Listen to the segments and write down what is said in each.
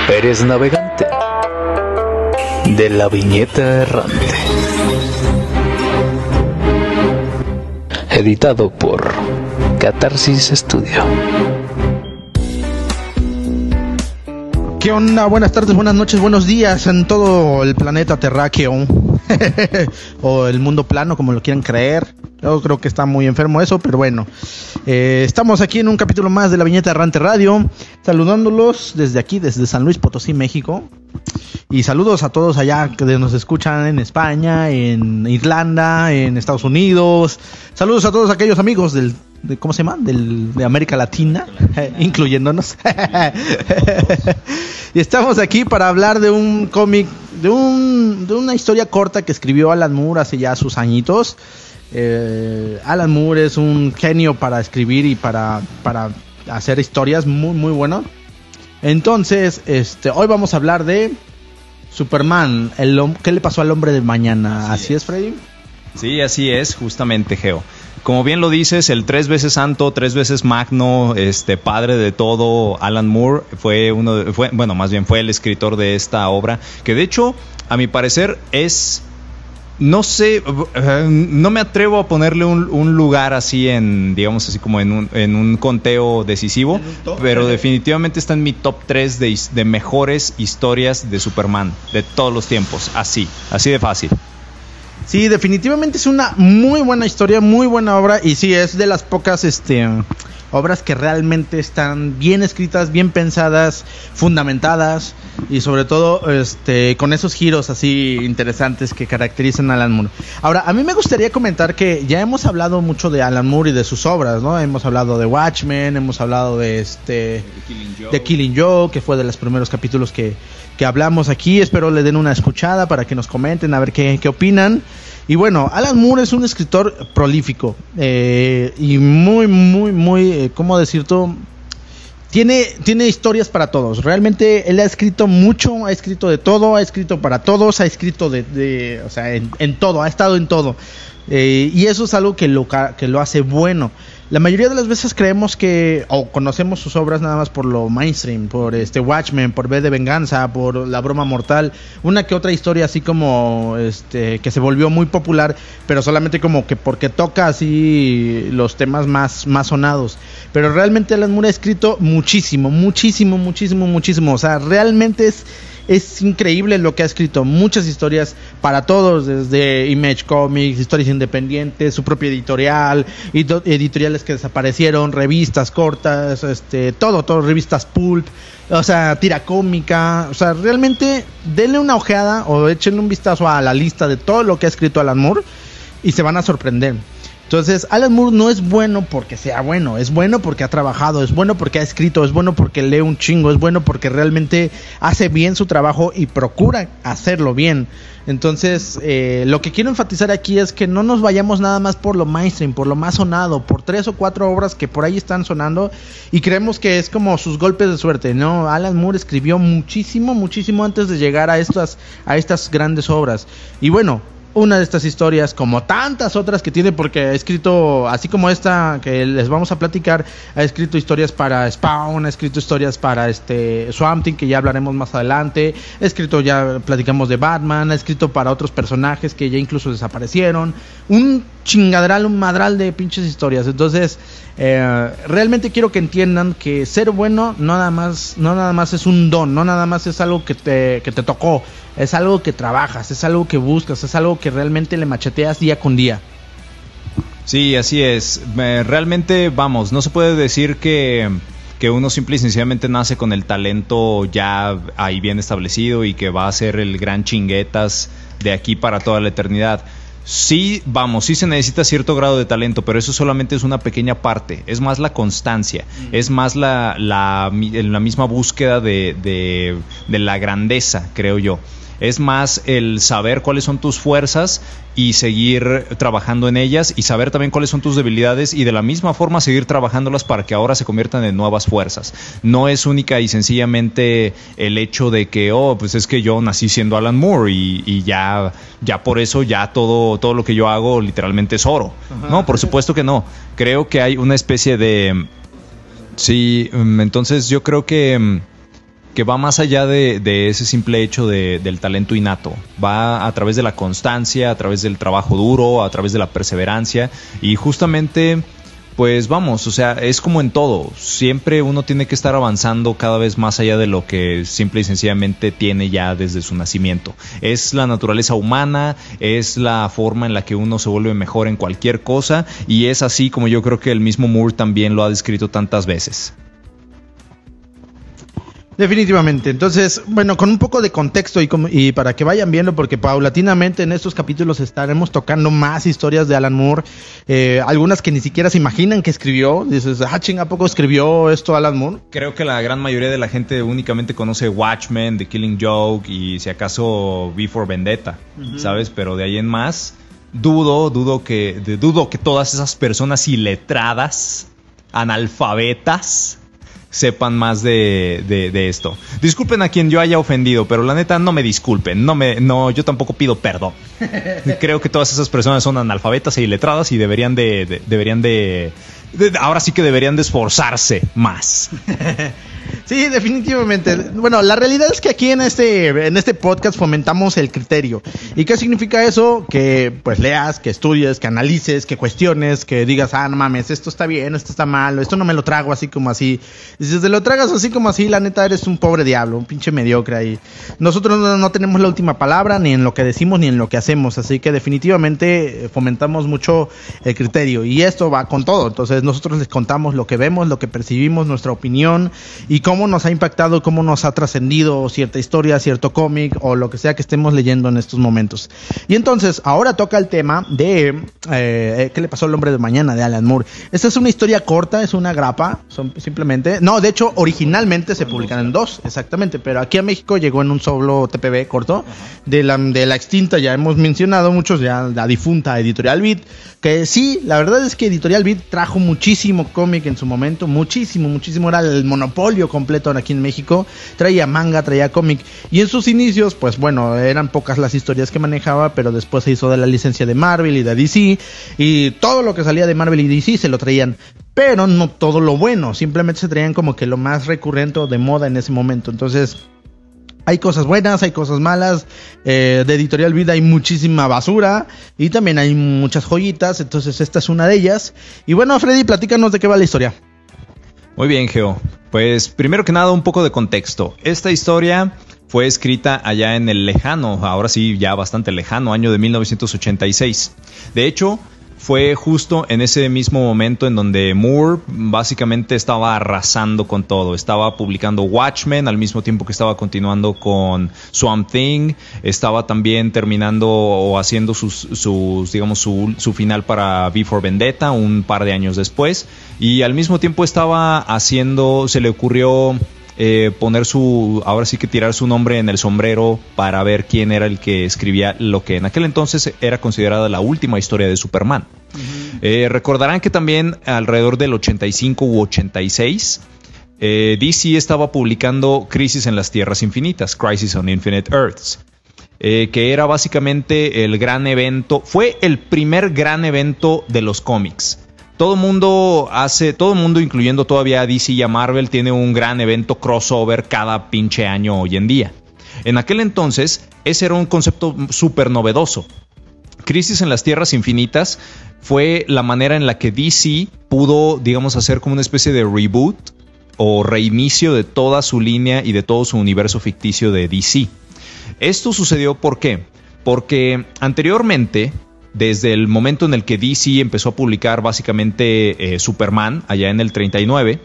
Eres navegante de la viñeta errante. Editado por Catarsis Studio. ¿Qué onda? Buenas tardes, buenas noches, buenos días en todo el planeta terráqueo o el mundo plano, como lo quieran creer. Yo creo que está muy enfermo eso, pero bueno. Estamos aquí en un capítulo más de la Viñeta Errante Radio, saludándolos desde aquí, desde San Luis Potosí, México. Y saludos a todos allá que nos escuchan en España, en Irlanda, en Estados Unidos. Saludos a todos aquellos amigos ¿cómo se llama? De América Latina, incluyéndonos. Y estamos aquí para hablar de un cómic, de una historia corta que escribió Alan Moore hace ya sus añitos. Alan Moore es un genio para escribir y para hacer historias muy muy bueno. Entonces, hoy vamos a hablar de Superman, ¿qué le pasó al hombre de mañana? ¿Así es, Freddy? Sí, así es, justamente, Geo. Como bien lo dices, el 3 veces santo, 3 veces magno, padre de todo, Alan Moore, fue el escritor de esta obra, que de hecho, a mi parecer, no sé, no me atrevo a ponerle un lugar así digamos así como en un conteo decisivo, pero definitivamente está en mi top 3 de mejores historias de Superman de todos los tiempos, así de fácil. Sí, definitivamente es una muy buena historia, muy buena obra, y sí, es de las pocas obras que realmente están bien escritas, bien pensadas, fundamentadas, y sobre todo con esos giros así interesantes que caracterizan a Alan Moore. Ahora, a mí me gustaría comentar que ya hemos hablado mucho de Alan Moore y de sus obras, ¿no? Hemos hablado de Watchmen, hemos hablado de Killing Joke, que fue de los primeros capítulos que hablamos aquí. Espero le den una escuchada para que nos comenten a ver qué opinan. Y bueno, Alan Moore es un escritor prolífico y muy, ¿cómo decirlo? Tiene historias para todos. Realmente él ha escrito mucho, ha escrito de todo, ha escrito para todos, ha escrito en todo, ha estado en todo. Y eso es algo que lo hace bueno. La mayoría de las veces creemos o conocemos sus obras nada más por lo mainstream, por Watchmen, por V de Venganza, por La Broma Mortal, una que otra historia así como que se volvió muy popular, pero solamente como que porque toca así los temas más sonados. Pero realmente Alan Moore ha escrito muchísimo. O sea, realmente es increíble lo que ha escrito. Muchas historias para todos, desde Image Comics, historias independientes, su propia editorial, editoriales que desaparecieron, revistas cortas, todo, revistas pulp, o sea, tira cómica. O sea, realmente denle una ojeada o échenle un vistazo a la lista de todo lo que ha escrito Alan Moore y se van a sorprender. Entonces, Alan Moore no es bueno porque sea bueno, es bueno porque ha trabajado, es bueno porque ha escrito, es bueno porque lee un chingo, es bueno porque realmente hace bien su trabajo y procura hacerlo bien. Entonces, lo que quiero enfatizar aquí es que no nos vayamos nada más por lo mainstream, por lo más sonado, por 3 o 4 obras que por ahí están sonando y creemos que es como sus golpes de suerte. No, Alan Moore escribió muchísimo antes de llegar a estas grandes obras. Y bueno, una de estas historias, como tantas otras que tiene, porque ha escrito, así como esta que les vamos a platicar, ha escrito historias para Spawn, ha escrito historias para Swamp Thing, que ya hablaremos más adelante, ha escrito, ya platicamos de Batman, ha escrito para otros personajes que ya incluso desaparecieron, un madral de pinches historias. Entonces, realmente quiero que entiendan que ser bueno no nada más es un don, no nada más es algo que te tocó, es algo que trabajas, es algo que buscas, es algo que realmente le macheteas día con día. Sí, así es. Realmente, vamos, no se puede decir que uno simple y sencillamente nace con el talento ya ahí bien establecido y que va a ser el gran chinguetas de aquí para toda la eternidad. Sí, sí se necesita cierto grado de talento, pero eso solamente es una pequeña parte. Es más la constancia, es más la misma búsqueda de la grandeza, creo yo. Es más el saber cuáles son tus fuerzas y seguir trabajando en ellas, y saber también cuáles son tus debilidades y de la misma forma seguir trabajándolas para que ahora se conviertan en nuevas fuerzas. No es única y sencillamente el hecho de que pues es que yo nací siendo Alan Moore y ya por eso ya todo lo que yo hago literalmente es oro. Ajá. No, por supuesto que no. Creo que hay una especie de... Sí, entonces yo creo que que va más allá de ese simple hecho del talento innato. Va a través de la constancia, a través del trabajo duro, a través de la perseverancia y justamente... Pues vamos, o sea, es como en todo, siempre uno tiene que estar avanzando cada vez más allá de lo que simple y sencillamente tiene ya desde su nacimiento. Es la naturaleza humana, es la forma en la que uno se vuelve mejor en cualquier cosa y es así como yo creo que el mismo Moore también lo ha descrito tantas veces. Definitivamente. Entonces, bueno, con un poco de contexto y para que vayan viendo, porque paulatinamente en estos capítulos estaremos tocando más historias de Alan Moore, algunas que ni siquiera se imaginan que escribió. Dices, ¿a poco escribió esto Alan Moore? Creo que la gran mayoría de la gente únicamente conoce Watchmen, The Killing Joke y si acaso V for Vendetta, ¿sabes? Pero de ahí en más, dudo que todas esas personas iletradas, analfabetas, sepan más de esto. Disculpen a quien yo haya ofendido, pero la neta no me disculpen, yo tampoco pido perdón. Creo que todas esas personas son analfabetas e iletradas y deberían de ahora sí que deberían de esforzarse más. Sí, definitivamente. Bueno, la realidad es que aquí en este podcast fomentamos el criterio. ¿Y qué significa eso? Que pues leas, que estudies, que analices, que cuestiones, que digas, no mames, esto está bien, esto está mal, esto no me lo trago así como así. Y si te lo tragas así como así, la neta eres un pobre diablo, un pinche mediocre ahí. Nosotros no tenemos la última palabra ni en lo que decimos ni en lo que hacemos, así que definitivamente fomentamos mucho el criterio y esto va con todo. Entonces nosotros les contamos lo que vemos, lo que percibimos, nuestra opinión y cómo nos ha impactado, cómo nos ha trascendido cierta historia, cierto cómic o lo que sea que estemos leyendo en estos momentos. Y entonces, ahora toca el tema de ¿qué le pasó al hombre de mañana? De Alan Moore. Esta es una historia corta, es una grapa, simplemente... No, de hecho, originalmente se publican en 2, exactamente, pero aquí a México llegó en un solo TPB corto de la extinta, ya hemos mencionado muchos, ya la difunta Editorial Beat, que sí, la verdad es que Editorial Beat trajo muchísimo cómic en su momento, muchísimo, era el monopolio completo aquí en México, traía manga, traía cómic, y en sus inicios, pues bueno, eran pocas las historias que manejaba, pero después se hizo de la licencia de Marvel y de DC, y todo lo que salía de Marvel y DC se lo traían, pero no todo lo bueno, simplemente se traían como que lo más recurrente o de moda en ese momento. Entonces hay cosas buenas, hay cosas malas, de Editorial Vida hay muchísima basura y también hay muchas joyitas, entonces esta es una de ellas. Y bueno, Freddy, platícanos de qué va la historia. Muy bien, Geo. Pues primero que nada un poco de contexto. Esta historia fue escrita allá en el lejano, ahora sí ya bastante lejano, año de 1986. De hecho, fue justo en ese mismo momento en donde Moore básicamente estaba arrasando con todo. Estaba publicando Watchmen al mismo tiempo que estaba continuando con Swamp Thing. Estaba también terminando o haciendo su final para V for Vendetta un par de años después. Y al mismo tiempo estaba se le ocurrió ahora sí que tirar su nombre en el sombrero para ver quién era el que escribía lo que en aquel entonces era considerada la última historia de Superman. Recordarán que también alrededor del 85 u 86 DC estaba publicando Crisis en las Tierras Infinitas, Crisis on Infinite Earths, que era básicamente el gran evento, fue el primer gran evento de los cómics. Todo el mundo, incluyendo todavía a DC y a Marvel, tiene un gran evento crossover cada pinche año hoy en día. En aquel entonces, ese era un concepto súper novedoso. Crisis en las Tierras Infinitas fue la manera en la que DC pudo, digamos, hacer como una especie de reboot o reinicio de toda su línea y de todo su universo ficticio de DC. Esto sucedió ¿por qué? Porque anteriormente, desde el momento en el que DC empezó a publicar básicamente Superman, allá en el 39,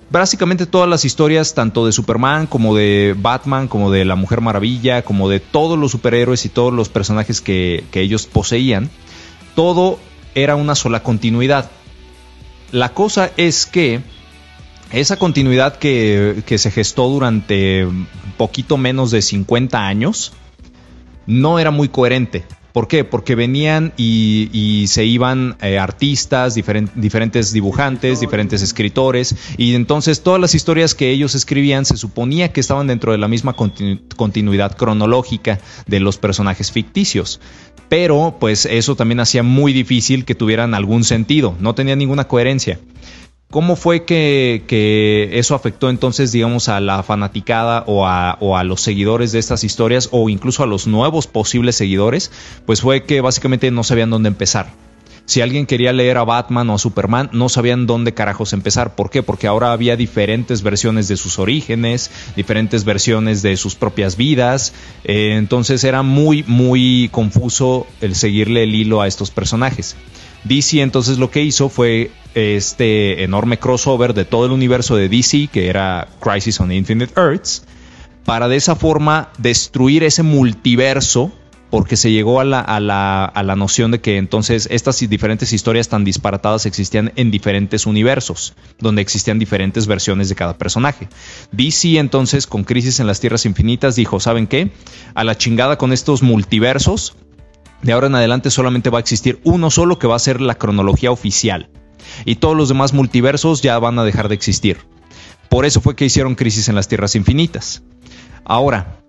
básicamente todas las historias, tanto de Superman como de Batman, como de la Mujer Maravilla, como de todos los superhéroes y todos los personajes que ellos poseían, todo era una sola continuidad. La cosa es que esa continuidad que se gestó durante poquito menos de 50 años no era muy coherente. ¿Por qué? Porque venían y se iban artistas, diferentes dibujantes, diferentes escritores, y entonces todas las historias que ellos escribían se suponía que estaban dentro de la misma continuidad cronológica de los personajes ficticios. Pero pues eso también hacía muy difícil que tuvieran algún sentido, no tenía ninguna coherencia. ¿Cómo fue que eso afectó entonces, digamos, a la fanaticada o a los seguidores de estas historias o incluso a los nuevos posibles seguidores? Pues fue que básicamente no sabían dónde empezar. Si alguien quería leer a Batman o a Superman, no sabían dónde carajos empezar. ¿Por qué? Porque ahora había diferentes versiones de sus orígenes, diferentes versiones de sus propias vidas. Entonces era muy, muy confuso el seguirle el hilo a estos personajes. DC entonces lo que hizo fue este enorme crossover de todo el universo de DC, que era Crisis on Infinite Earths, para de esa forma destruir ese multiverso, porque se llegó a la noción de que entonces estas diferentes historias tan disparatadas existían en diferentes universos, donde existían diferentes versiones de cada personaje. DC entonces, con Crisis en las Tierras Infinitas, dijo, ¿saben qué? A la chingada con estos multiversos. De ahora en adelante solamente va a existir uno solo que va a ser la cronología oficial. Y todos los demás multiversos ya van a dejar de existir. Por eso fue que hicieron Crisis en las Tierras Infinitas. Ahora,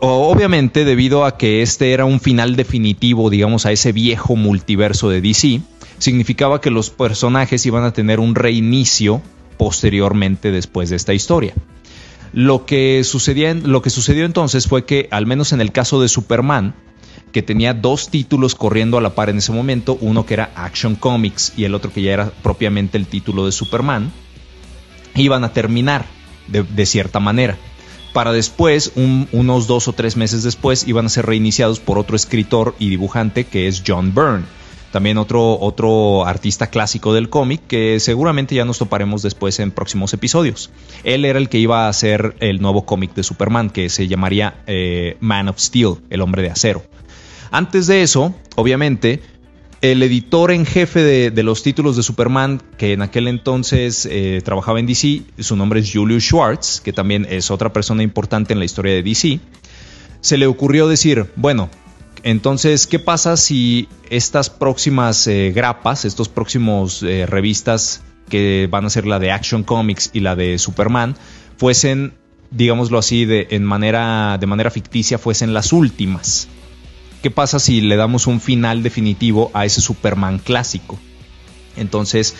obviamente debido a que este era un final definitivo, digamos, a ese viejo multiverso de DC, significaba que los personajes iban a tener un reinicio posteriormente después de esta historia. Lo que sucedió entonces fue que, al menos en el caso de Superman, que tenía dos títulos corriendo a la par en ese momento, uno que era Action Comics y el otro que ya era propiamente el título de Superman, iban a terminar de cierta manera, para después, unos 2 o 3 meses después, iban a ser reiniciados por otro escritor y dibujante que es John Byrne, también otro artista clásico del cómic que seguramente ya nos toparemos después en próximos episodios. Él era el que iba a hacer el nuevo cómic de Superman, que se llamaría Man of Steel, el hombre de acero. Antes de eso, obviamente, el editor en jefe de los títulos de Superman, que en aquel entonces trabajaba en DC, su nombre es Julius Schwartz, que también es otra persona importante en la historia de DC, se le ocurrió decir, bueno, entonces, ¿qué pasa si estas próximas grapas, estos próximos revistas que van a ser la de Action Comics y la de Superman, fuesen, digámoslo así, de manera ficticia, fuesen las últimas? ¿Qué pasa si le damos un final definitivo a ese Superman clásico? Entonces,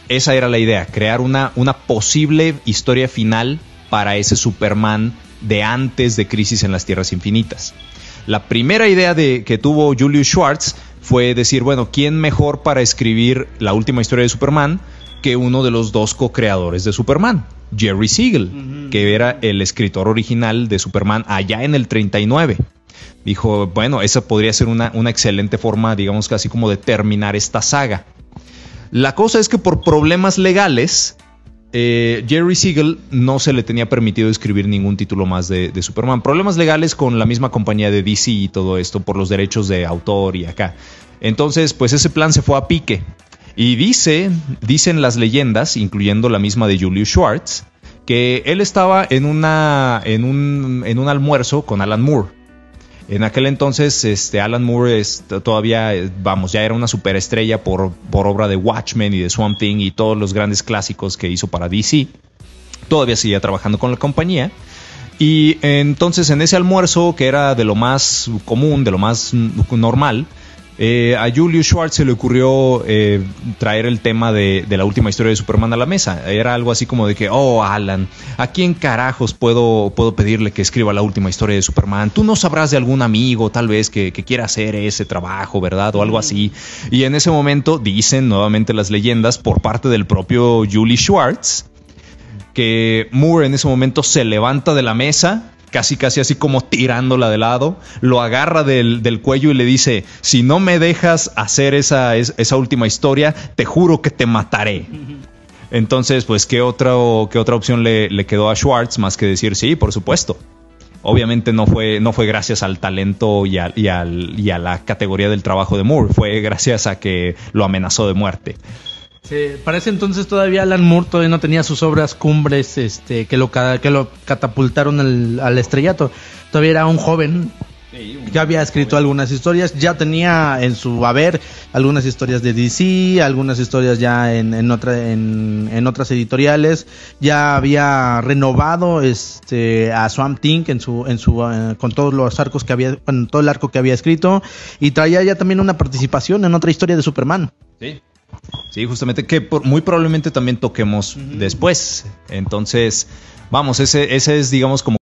esa era la idea, crear una posible historia final para ese Superman de antes de Crisis en las Tierras Infinitas. La primera idea que tuvo Julius Schwartz fue decir, bueno, ¿quién mejor para escribir la última historia de Superman que uno de los dos co-creadores de Superman? Jerry Siegel, que era el escritor original de Superman allá en el 39. Dijo, bueno, esa podría ser una excelente forma, digamos, casi como de terminar esta saga. La cosa es que por problemas legales, Jerry Siegel no se le tenía permitido escribir ningún título más de Superman. Problemas legales con la misma compañía de DC y todo esto, por los derechos de autor y acá. Entonces, pues ese plan se fue a pique. Y dicen las leyendas, incluyendo la misma de Julius Schwartz, que él estaba en un almuerzo con Alan Moore. En aquel entonces, Alan Moore todavía, ya era una superestrella por obra de Watchmen y de Swamp Thing y todos los grandes clásicos que hizo para DC. Todavía seguía trabajando con la compañía. Y entonces, en ese almuerzo, que era de lo más común, de lo más normal, a Julius Schwartz se le ocurrió traer el tema de la última historia de Superman a la mesa. Era algo así como de que, oh, Alan, ¿a quién carajos puedo pedirle que escriba la última historia de Superman? Tú no sabrás de algún amigo tal vez que quiera hacer ese trabajo, ¿verdad? O algo así. Y en ese momento, dicen nuevamente las leyendas por parte del propio Julius Schwartz, que Moore en ese momento se levanta de la mesa, casi así como tirándola de lado, lo agarra del cuello y le dice, si no me dejas hacer esa última historia, te juro que te mataré. Entonces, pues, ¿qué otra opción le quedó a Schwartz más que decir sí, por supuesto? Obviamente no fue gracias al talento y a la categoría del trabajo de Moore, fue gracias a que lo amenazó de muerte. Sí, para ese entonces todavía Alan Moore todavía no tenía sus obras cumbres que lo catapultaron al estrellato. Todavía era un joven. Ya había escrito algunas historias, ya tenía en su haber algunas historias de DC, algunas historias ya en otras editoriales, ya había renovado a Swamp Thing con todos los arcos que había, con todo el arco que había escrito, y traía ya también una participación en otra historia de Superman. Sí. Sí, justamente que muy probablemente también toquemos después. Entonces, vamos, ese es, digamos, como